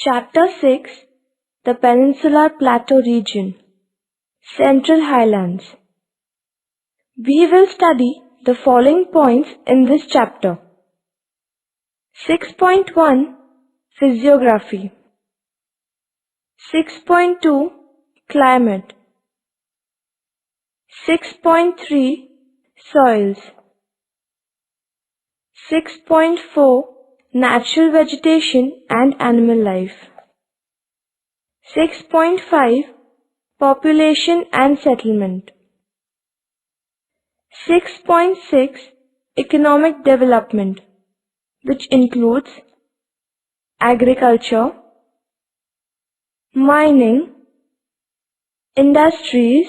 Chapter 6 The Peninsular Plateau Region Central Highlands. We will study the following points in this chapter. 6.1 Physiography. 6.2 Climate. 6.3 Soils. 6.4 Natural vegetation and animal life. 6.5 Population and settlement. 6.6 Economic development, which includes agriculture, mining, industries,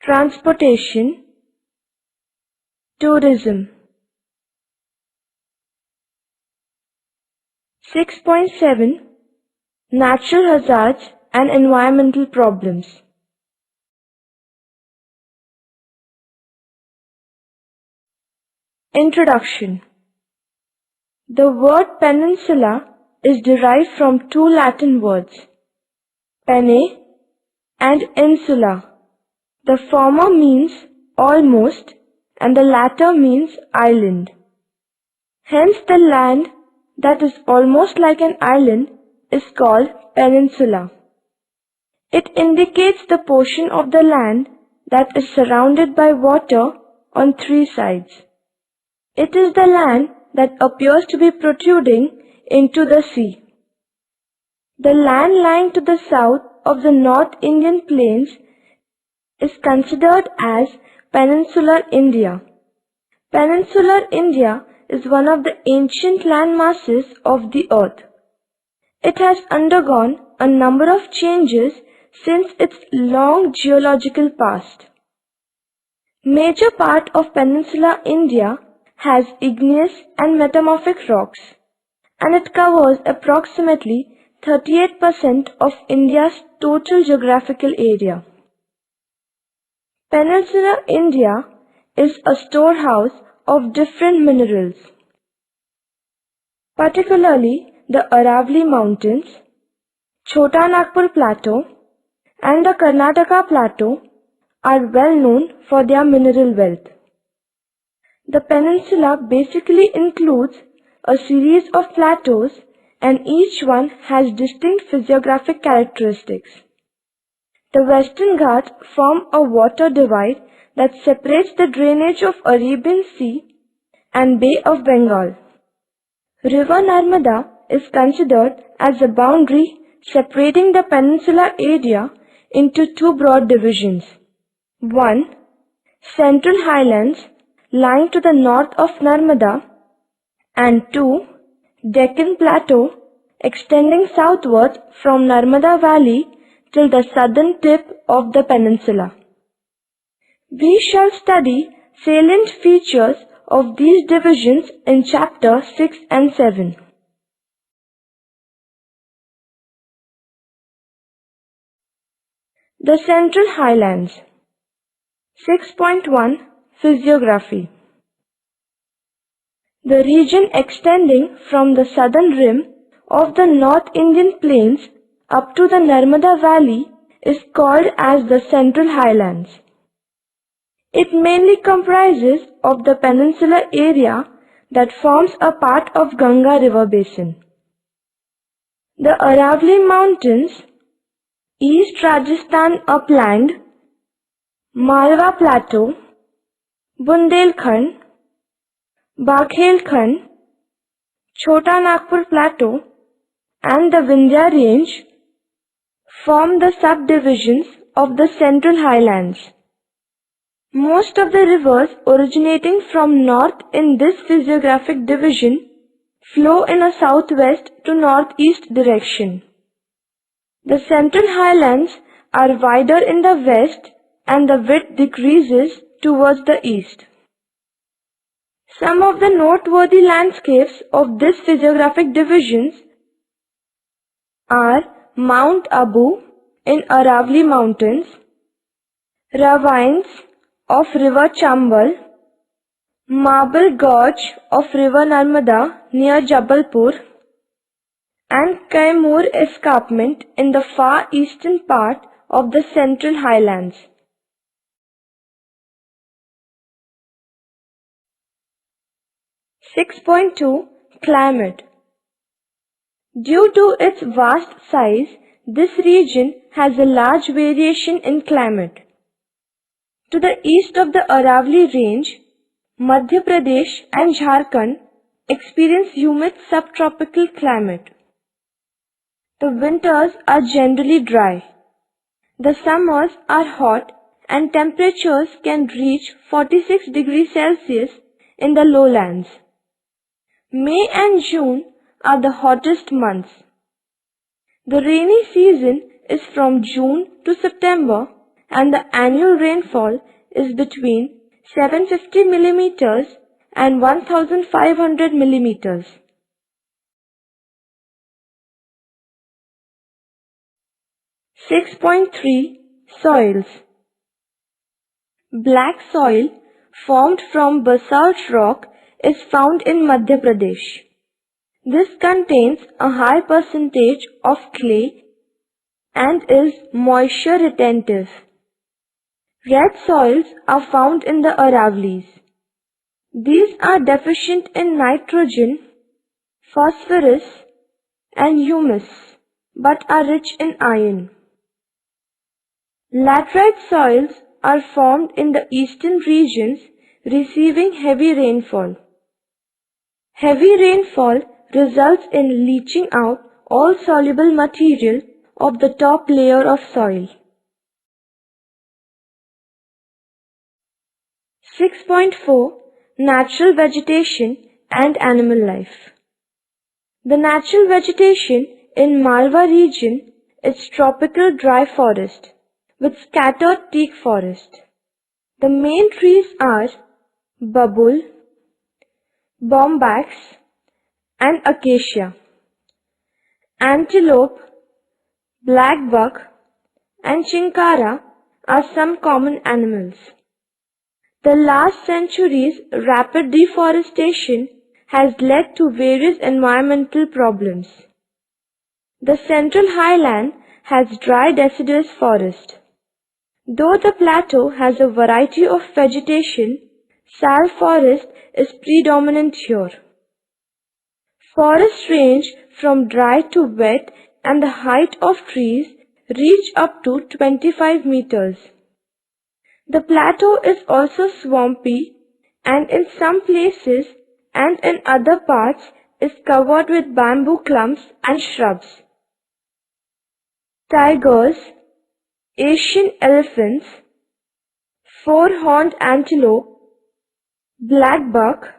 transportation, tourism. 6.7 Natural hazards and environmental problems. Introduction. The word peninsula is derived from two Latin words, pene and insula. The former means almost and the latter means island. Hence the land that is almost like an island is called peninsula. It indicates the portion of the land that is surrounded by water on three sides. It is the land that appears to be protruding into the sea. The land lying to the south of the North Indian plains is considered as Peninsular India. Peninsular India is one of the ancient land masses of the earth. It has undergone a number of changes since its long geological past. Major part of Peninsular India has igneous and metamorphic rocks, and it covers approximately 38% of India's total geographical area. Peninsular India is a storehouse of different minerals. Particularly the Aravalli Mountains, Chota Nagpur Plateau and the Karnataka Plateau are well known for their mineral wealth. The peninsula basically includes a series of plateaus and each one has distinct physiographic characteristics. The Western Ghats form a water divide that separates the drainage of Arabian Sea and Bay of Bengal. River Narmada is considered as a boundary separating the peninsular area into two broad divisions. 1. Central Highlands lying to the north of Narmada, and 2. Deccan Plateau extending southward from Narmada Valley till the southern tip of the peninsula. We shall study salient features of these divisions in chapter 6 and 7. The Central Highlands. 6.1 Physiography. The region extending from the southern rim of the North Indian Plains up to the Narmada Valley is called as the Central Highlands. It mainly comprises of the peninsular area that forms a part of Ganga River Basin. The Aravalli Mountains, East Rajasthan Upland, Malwa Plateau, Bundelkhand, Baghelkhand, Chota Nagpur Plateau and the Vindhya Range form the subdivisions of the Central Highlands. Most of the rivers originating from north in this physiographic division flow in a southwest to northeast direction. The Central Highlands are wider in the west and the width decreases towards the east. Some of the noteworthy landscapes of this physiographic divisions are Mount Abu in Aravalli Mountains, ravines of River Chambal, Marble Gorge of River Narmada near Jabalpur, and Kaimur escarpment in the far eastern part of the Central Highlands. 6.2 Climate. Due to its vast size, this region has a large variation in climate. To the east of the Aravalli Range, Madhya Pradesh and Jharkhand experience humid subtropical climate. The winters are generally dry. The summers are hot and temperatures can reach 46 degrees Celsius in the lowlands. May and June are the hottest months. The rainy season is from June to September and the annual rainfall is between 750 millimeters and 1500 millimeters. 6.3 Soils. Black soil formed from basalt rock is found in Madhya Pradesh. This contains a high percentage of clay and is moisture retentive. Red soils are found in the Aravallis. These are deficient in nitrogen, phosphorus and humus but are rich in iron. Laterite soils are formed in the eastern regions receiving heavy rainfall. Heavy rainfall results in leaching out all soluble material of the top layer of soil. 6.4 Natural vegetation and animal life. The natural vegetation in Malwa region is tropical dry forest with scattered teak forest. The main trees are babul, bombax and acacia. Antelope, blackbuck and chinkara are some common animals. The last century's rapid deforestation has led to various environmental problems. The Central Highland has dry deciduous forest. Though the plateau has a variety of vegetation, sal forest is predominant here. Forests range from dry to wet and the height of trees reach up to 25 meters. The plateau is also swampy and in some places and in other parts is covered with bamboo clumps and shrubs. Tigers, Asian elephants, four-horned antelope, blackbuck,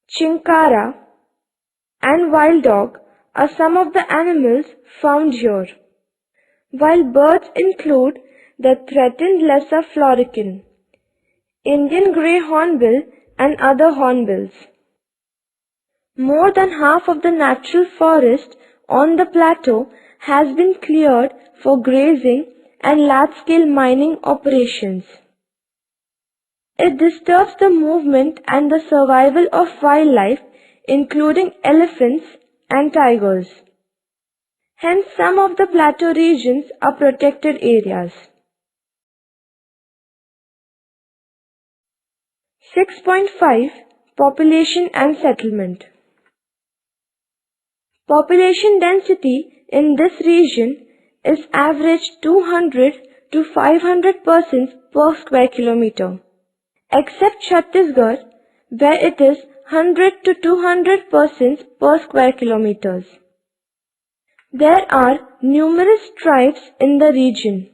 chinkara and wild dog are some of the animals found here, while birds include the threatened lesser florican, Indian grey hornbill and other hornbills. More than half of the natural forest on the plateau has been cleared for grazing and large-scale mining operations. It disturbs the movement and the survival of wildlife, including elephants and tigers. Hence, some of the plateau regions are protected areas. 6.5 Population and settlement. Population density in this region is average 200 to 500 persons per square kilometer, except Chhattisgarh, where it is 100 to 200 persons per square kilometers. There are numerous tribes in the region,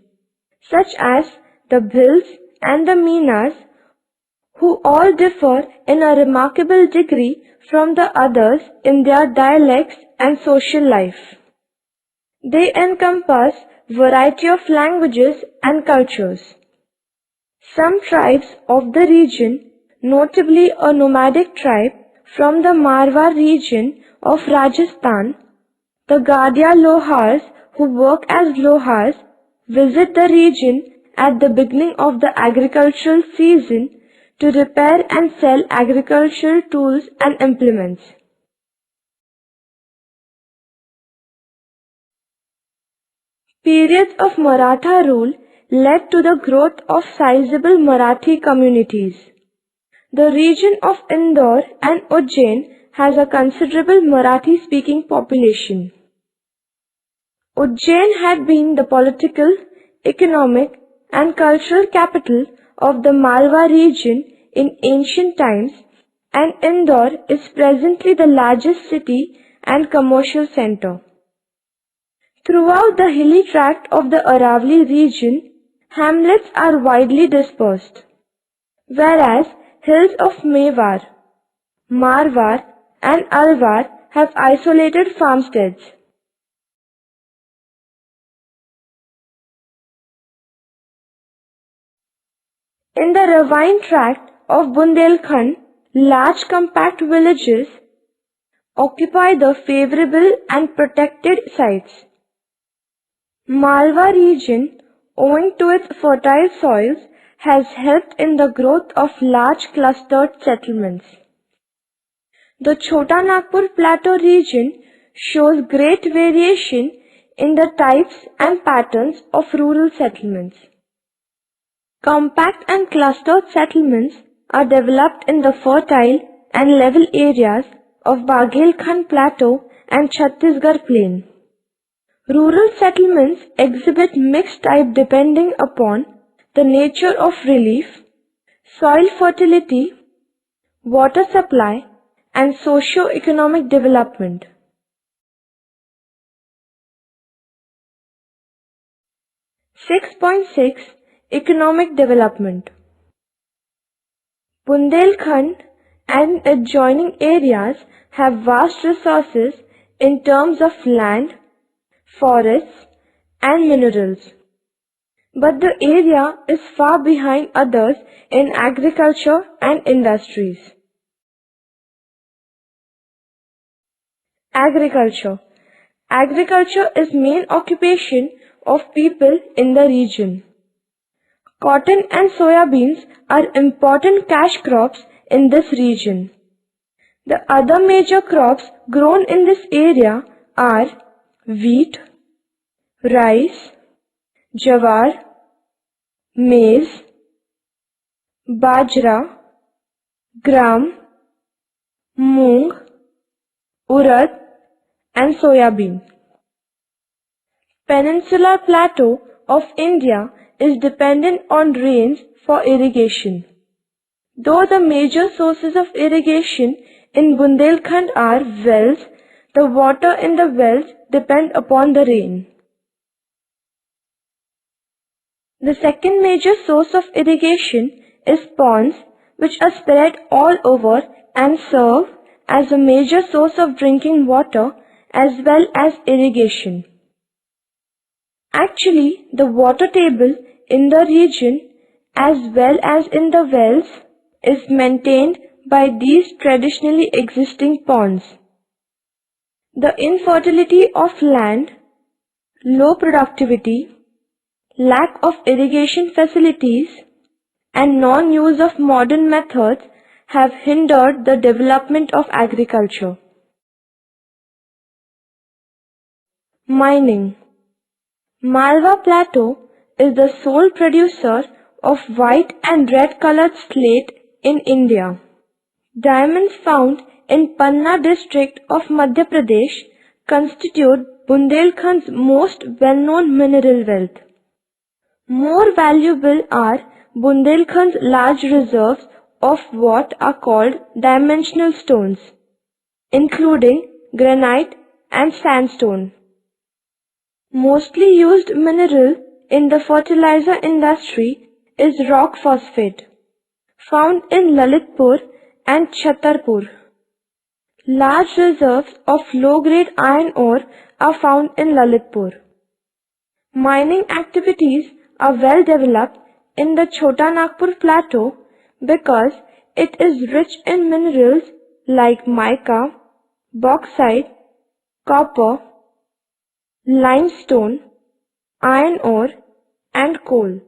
such as the Bhils and the Meenas, who all differ in a remarkable degree from the others in their dialects and social life. They encompass variety of languages and cultures. Some tribes of the region, notably a nomadic tribe from the Marwar region of Rajasthan, the Gadia Lohars who work as Lohars, visit the region at the beginning of the agricultural season to repair and sell agricultural tools and implements. Periods of Maratha rule led to the growth of sizable Marathi communities. The region of Indore and Ujjain has a considerable Marathi-speaking population. Ujjain had been the political, economic and cultural capital of the Malwa region in ancient times, and Indore is presently the largest city and commercial center. Throughout the hilly tract of the Aravalli region, hamlets are widely dispersed, whereas hills of Mewar, Marwar and Alwar have isolated farmsteads. In the ravine tract of Bundelkhand, large compact villages occupy the favorable and protected sites. Malwa region, owing to its fertile soils, has helped in the growth of large clustered settlements. The Chota Nagpur Plateau region shows great variation in the types and patterns of rural settlements. Compact and clustered settlements are developed in the fertile and level areas of Baghelkhand Plateau and Chhattisgarh Plain. Rural settlements exhibit mixed type depending upon the nature of relief, soil fertility, water supply, and socio-economic development. (6.6) Economic development. Bundelkhand and adjoining areas have vast resources in terms of land, forests, and minerals. But the area is far behind others in agriculture and industries. Agriculture. Agriculture is main occupation of people in the region. Cotton and soya beans are important cash crops in this region. The other major crops grown in this area are wheat, rice, jawar, maize, bajra, gram, moong, urad, and soya bean. Peninsular Plateau of India is dependent on rains for irrigation. Though the major sources of irrigation in Bundelkhand are wells, the water in the wells depend upon the rain. The second major source of irrigation is ponds, which are spread all over and serve as a major source of drinking water as well as irrigation. Actually, the water table in the region as well as in the wells is maintained by these traditionally existing ponds. The infertility of land, low productivity, lack of irrigation facilities, and non-use of modern methods have hindered the development of agriculture. Mining. Malwa Plateau is the sole producer of white and red colored slate in India. Diamonds found in Panna district of Madhya Pradesh constitute Bundelkhand's most well-known mineral wealth. More valuable are Bundelkhand's large reserves of what are called dimensional stones, including granite and sandstone. Mostly used mineral in the fertilizer industry is rock phosphate, found in Lalitpur and Chhatarpur. Large reserves of low-grade iron ore are found in Lalitpur. Mining activities are well developed in the Chota Nagpur Plateau because it is rich in minerals like mica, bauxite, copper, limestone, iron ore, and coal.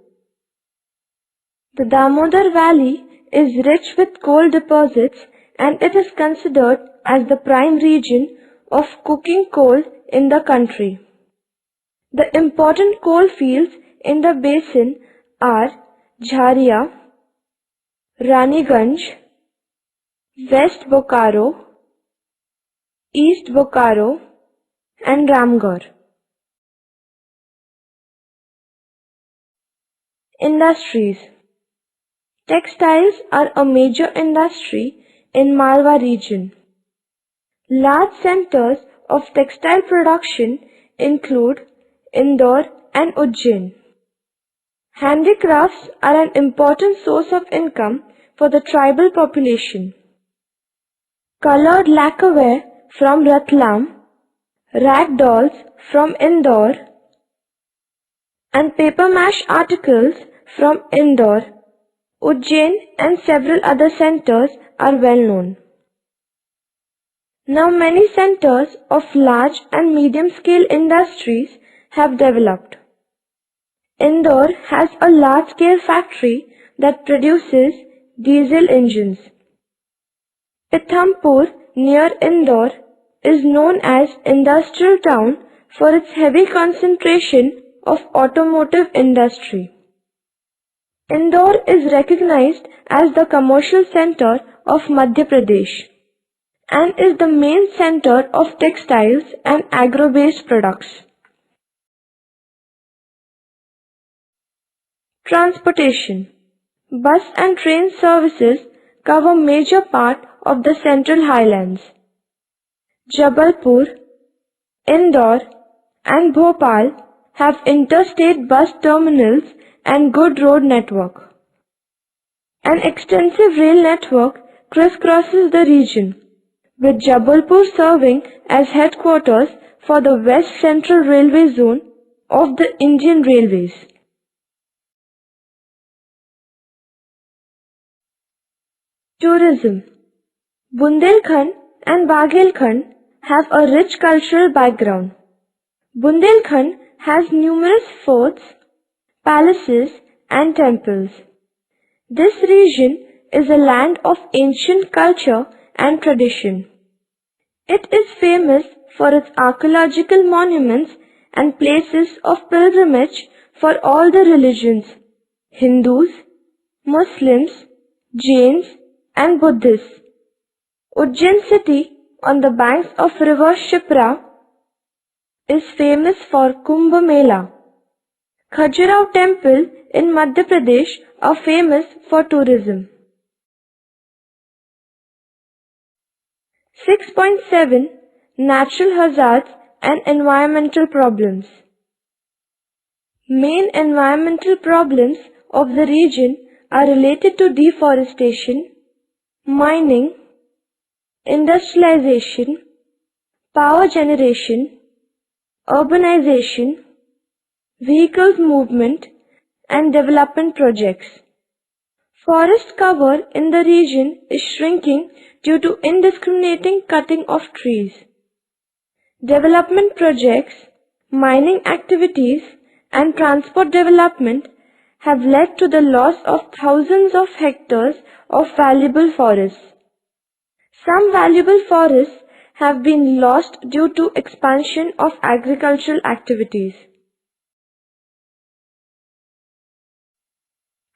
The Damodar Valley is rich with coal deposits and it is considered as the prime region of coking coal in the country. The important coal fields in the basin are Jharia, Raniganj, West Bokaro, East Bokaro, and Ramgarh. Industries. Textiles are a major industry in Malwa region. Large centers of textile production include Indore and Ujjain. Handicrafts are an important source of income for the tribal population. Colored lacquerware from Ratlam, rag dolls from Indore, and paper mache articles from Indore, Ujjain and several other centers are well known. Now many centers of large and medium scale industries have developed. Indore has a large scale factory that produces diesel engines. Pithampur near Indore is known as industrial town for its heavy concentration of automotive industry. Indore is recognized as the commercial center of Madhya Pradesh and is the main center of textiles and agro-based products. Transportation. Bus and train services cover major part of the Central Highlands. Jabalpur, Indore and Bhopal have interstate bus terminals and good road network. An extensive rail network crisscrosses the region, with Jabalpur serving as headquarters for the West Central Railway Zone of the Indian Railways. Tourism. Bundelkhand and Bagelkhand have a rich cultural background. Bundelkhand has numerous forts, palaces and temples. This region is a land of ancient culture and tradition. It is famous for its archaeological monuments and places of pilgrimage for all the religions: Hindus, Muslims, Jains and Buddhists. Ujjain city on the banks of river Shipra is famous for Kumbh Mela. Khajuraho temple in Madhya Pradesh are famous for tourism. 6.7 Natural hazards and environmental problems. Main environmental problems of the region are related to deforestation, mining, industrialization, power generation, urbanization, vehicles movement, and development projects. Forest cover in the region is shrinking due to indiscriminating cutting of trees. Development projects, mining activities, and transport development have led to the loss of thousands of hectares of valuable forests. Some valuable forests have been lost due to expansion of agricultural activities.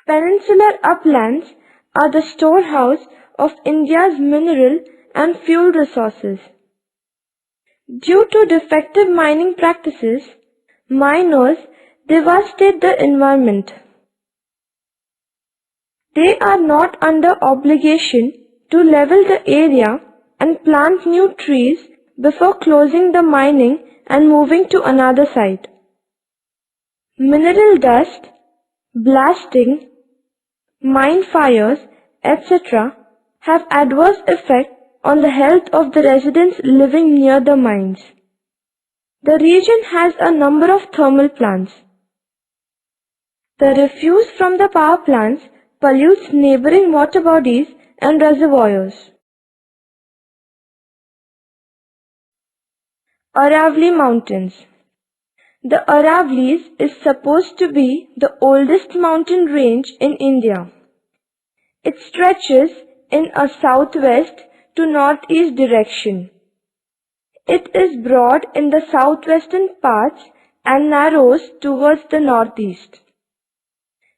Peninsular uplands are the storehouse of India's mineral and fuel resources. Due to defective mining practices, miners devastate the environment. They are not under obligation to level the area and plant new trees before closing the mining and moving to another site. Mineral dust, blasting, mine fires, etc. have adverse effect on the health of the residents living near the mines. The region has a number of thermal plants. The refuse from the power plants pollutes neighboring water bodies and reservoirs. Aravalli Mountains. The Aravallis is supposed to be the oldest mountain range in India. It stretches in a southwest to northeast direction. It is broad in the southwestern parts and narrows towards the northeast.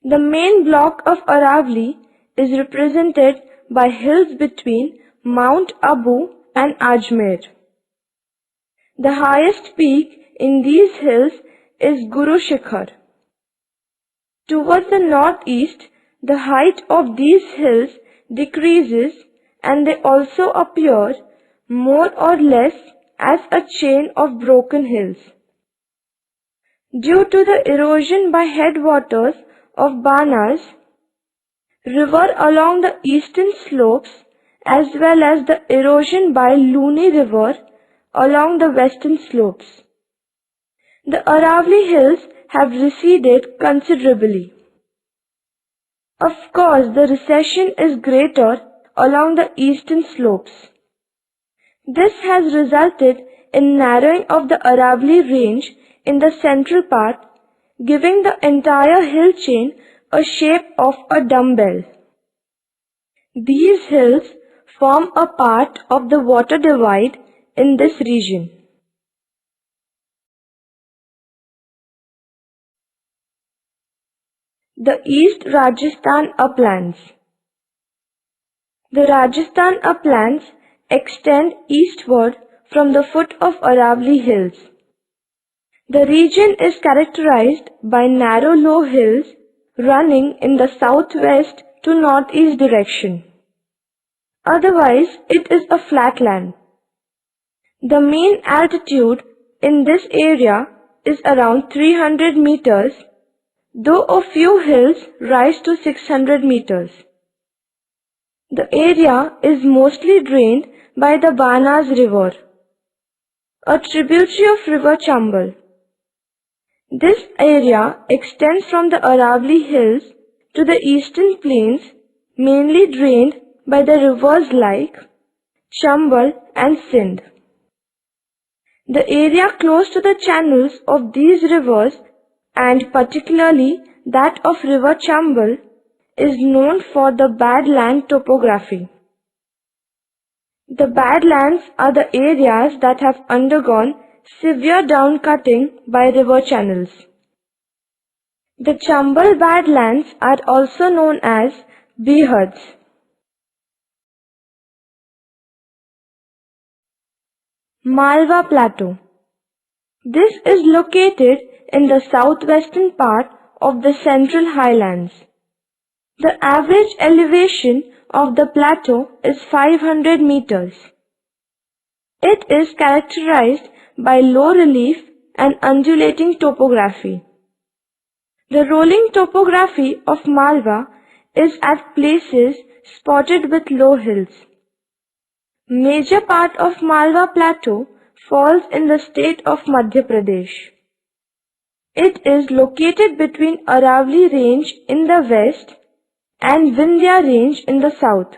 The main block of Aravali is represented by hills between Mount Abu and Ajmer. The highest peak in these hills is Guru Shikhar. Towards the northeast, the height of these hills decreases and they also appear more or less as a chain of broken hills. Due to the erosion by headwaters of Banas river along the eastern slopes as well as the erosion by Luni river along the western slopes, the Aravali hills have receded considerably. Of course, the recession is greater along the eastern slopes. This has resulted in narrowing of the Aravali range in the central part, giving the entire hill chain a shape of a dumbbell. These hills form a part of the water divide in this region. The East Rajasthan uplands. The Rajasthan uplands extend eastward from the foot of Aravali hills. The region is characterized by narrow low hills running in the southwest to northeast direction. Otherwise, it is a flatland. The mean altitude in this area is around 300 meters, though a few hills rise to 600 meters. The area is mostly drained by the Banas river, a tributary of river Chambal. This area extends from the Aravali hills to the eastern plains, mainly drained by the rivers like Chambal and Sindh. The area close to the channels of these rivers, and particularly that of river Chambal, is known for the badland topography. The badlands are the areas that have undergone severe downcutting by river channels. The Chambal badlands are also known as Behads. Malwa Plateau. This is located in the southwestern part of the Central Highlands. The average elevation of the plateau is 500 meters. It is characterized by low relief and undulating topography. The rolling topography of Malwa is at places spotted with low hills. Major part of Malwa Plateau falls in the state of Madhya Pradesh. It is located between Aravali Range in the west and Vindhya Range in the south.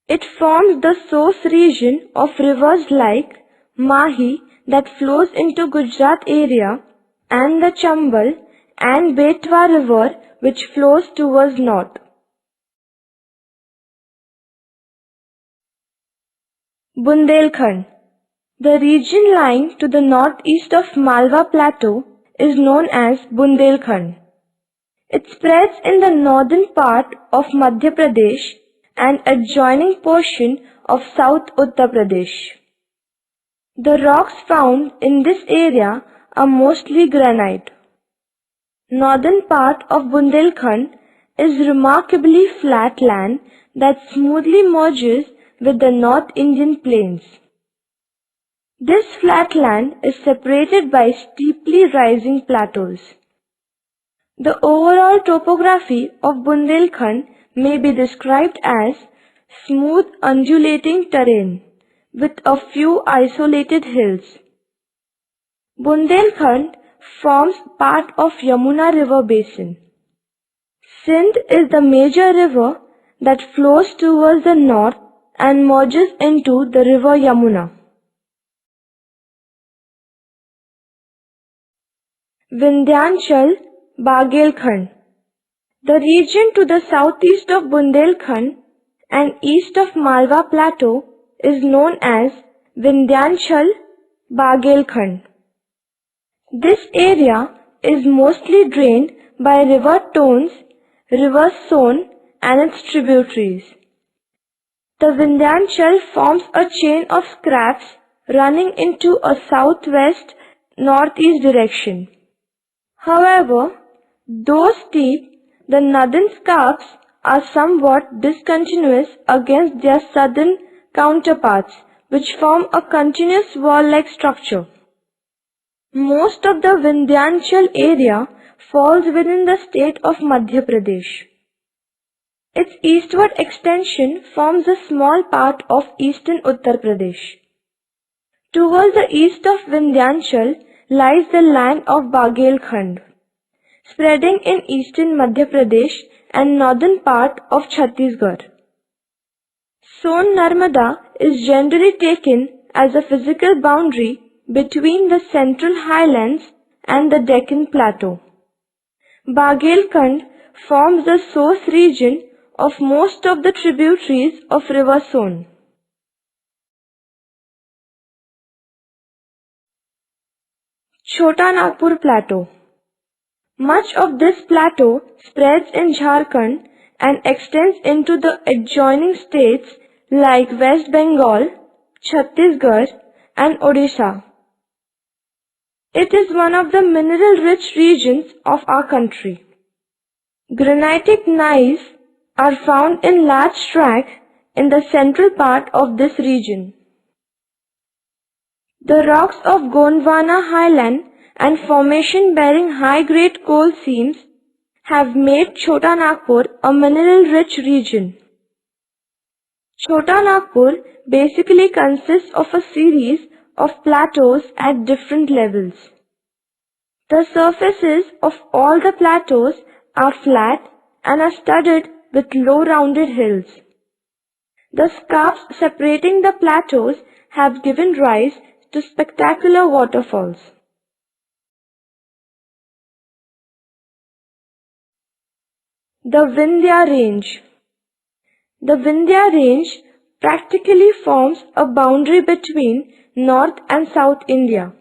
It forms the source region of rivers like Mahi that flows into Gujarat area and the Chambal and Betwa river which flows towards north. Bundelkhand. The region lying to the northeast of Malwa Plateau is known as Bundelkhand. It spreads in the northern part of Madhya Pradesh and adjoining portion of South Uttar Pradesh. The rocks found in this area are mostly granite. Northern part of Bundelkhand is remarkably flat land that smoothly merges with the North Indian plains. This flat land is separated by steeply rising plateaus. The overall topography of Bundelkhand may be described as smooth undulating terrain with a few isolated hills. Bundelkhand forms part of Yamuna river basin. Sindh is the major river that flows towards the north and merges into the river Yamuna. Vindhyanchal, Bagelkhand. The region to the southeast of Bundelkhand and east of Malwa Plateau is known as Vindhyanchal, Bagelkhand. This area is mostly drained by river Tons, river Son and its tributaries. The Vindhyachal forms a chain of scarps running into a southwest-northeast direction. However, though steep, the northern scarps are somewhat discontinuous against their southern counterparts, which form a continuous wall-like structure. Most of the Vindhyachal area falls within the state of Madhya Pradesh. Its eastward extension forms a small part of eastern Uttar Pradesh. Towards the east of Vindhyachal lies the land of Bagelkhand, spreading in eastern Madhya Pradesh and northern part of Chhattisgarh. Son Narmada is generally taken as a physical boundary between the central highlands and the Deccan Plateau. Bagelkhand forms the source region of most of the tributaries of river Son. Chota Nagpur Plateau. Much of this plateau spreads in Jharkhand and extends into the adjoining states like West Bengal, Chhattisgarh and Odisha. It is one of the mineral-rich regions of our country. Granitic gneiss are found in large tracts in the central part of this region. The rocks of Gondwana Highland and formation bearing high-grade coal seams have made Chota Nagpur a mineral-rich region. Chota Nagpur basically consists of a series of plateaus at different levels. The surfaces of all the plateaus are flat and are studded with low rounded hills. The scarps separating the plateaus have given rise to spectacular waterfalls. The Vindhya Range. The Vindhya Range practically forms a boundary between North and South India.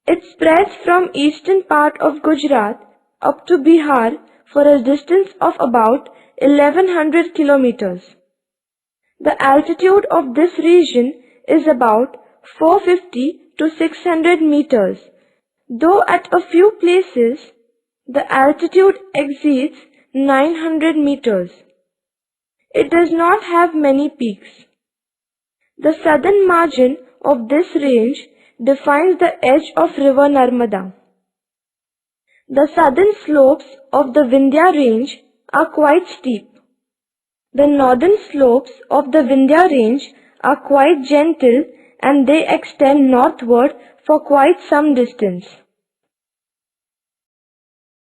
It spreads from eastern part of Gujarat up to Bihar for a distance of about 1100 kilometers. The altitude of this region is about 450 to 600 meters, though at a few places the altitude exceeds 900 meters. It does not have many peaks. The southern margin of this range defines the edge of river Narmada. The southern slopes of the Vindhya range are quite steep. The northern slopes of the Vindhya range are quite gentle and they extend northward for quite some distance.